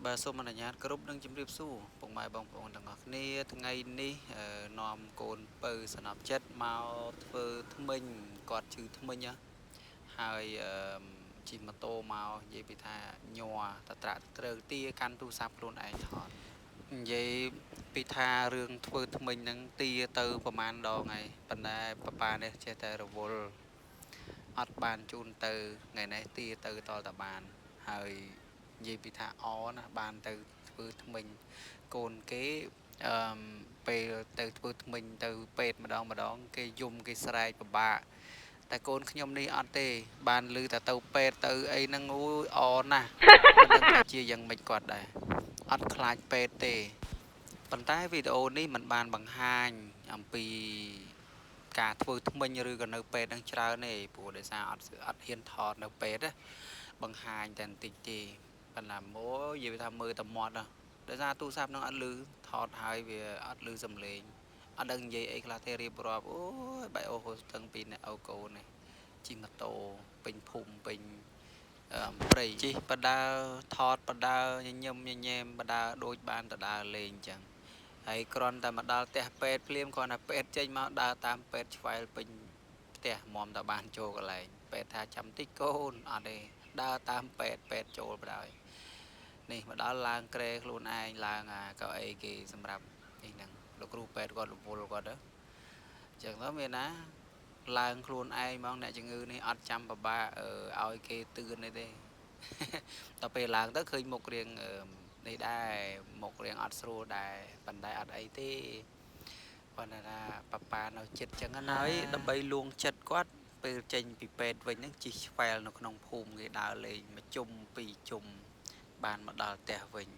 បាទសូមអនុញ្ញាតគោរពនឹងជម្រាបសួរពុកម៉ែបងប្អូនទាំងអស់គ្នាថ្ងៃនេះនាំកូនពៅសំណប់ចិត្តមកធ្វើថ្មិញគាត់ជឿថ្មិញហើយជិះម៉ូតូមកនិយាយពីថាញ័រតត្រាក់ត្រូវទាកាន់ទូរស័ព្ទខ្លួនឯងថតនិយាយពីថារឿងធ្វើថ្មិញហ្នឹងទាទៅប្រហែលដងហើយប៉ុន្តែប៉ានេះចេះតែរវល់អត់បានជូនទៅថ្ងៃនេះទាទៅតតែបានហើយនិយាយពីថាអណាបានទៅធ្វើថ្មិញកូនគេអឺពេលទៅធ្វើថ្មិញទៅពេទ្យម្ដងគេយំគេស្រែកពិបាកតែកូនខ្ញុំនេះអត់ទេបានឮតែទៅពេទ្យទៅអីហ្នឹងអូយអណាស់មិនដឹងថាជាយ៉ាងម៉េចគាត់ដែរអត់ខ្លាចពេទ្យទេប៉ុន្តែវីដេអូនេះมันបានបង្ហាញអំពីការធ្វើថ្មិញឬក៏នៅពេទ្យហ្នឹងច្រើនទេព្រោះដោយសារអត់ហ៊ានថតនៅពេទ្យណាបង្ហាញតែបន្តិចទេប៉ុន្តែម៉ូនិយាយថាមើលតែមាត់ដោយសារទូរស័ព្ទហ្នឹងអត់ឮថតហើយវាអត់ឮសំឡេងអត់ដឹងនិយាយអីខ្លះទេរៀបរាប់អូយបែរអូហូស្ទឹងពីអ្នកអូកូននេះជិះម៉ូតូពេញភូមិពេញព្រៃជិះបដើថតបដើញញឹមញញែមបដើដូចបានទៅដើរលេងអញ្ចឹងហើយគ្រាន់តែមកដល់ផ្ទះពេទ្យភ្លាមគ្រាន់តែពេទ្យចេញមកដើរតាមពេទ្យឆ្វែលពេញផ្ទះមុំតែបានចូលកន្លែងពេទ្យថាចាំតិចកូនអត់ទេដើរតាមពេទ្យចូលបដ ாய் នេះមកដល់ឡើងក្រែខ្លួនឯងឡើងកៅអីគេសម្រាប់នេះហ្នឹងលោកគ្រូពេទ្យគាត់រវល់គាត់ទៅអញ្ចឹងទៅមានណាឡើងខ្លួនឯងហ្មងអ្នកជំងឺនេះអត់ចាំពិបាកឲ្យគេទឿននេះទេដល់ពេលឡើងទៅឃើញមុខរៀងនេះដែរមុខរៀងអត់ស្រួលដែរប៉ុន្តែអត់អីទេប៉ុន្តែថាប៉ានៅចិត្តអញ្ចឹងណាហើយដើម្បីលួងចិត្តគាត់ពេលចេញពីពេទ្យវិញហ្នឹងជិះឆ្វែលនៅក្នុងភូមិគេដើរលេងមួយជុំពីរជុំបានមកដល់ផ្ទះវិញ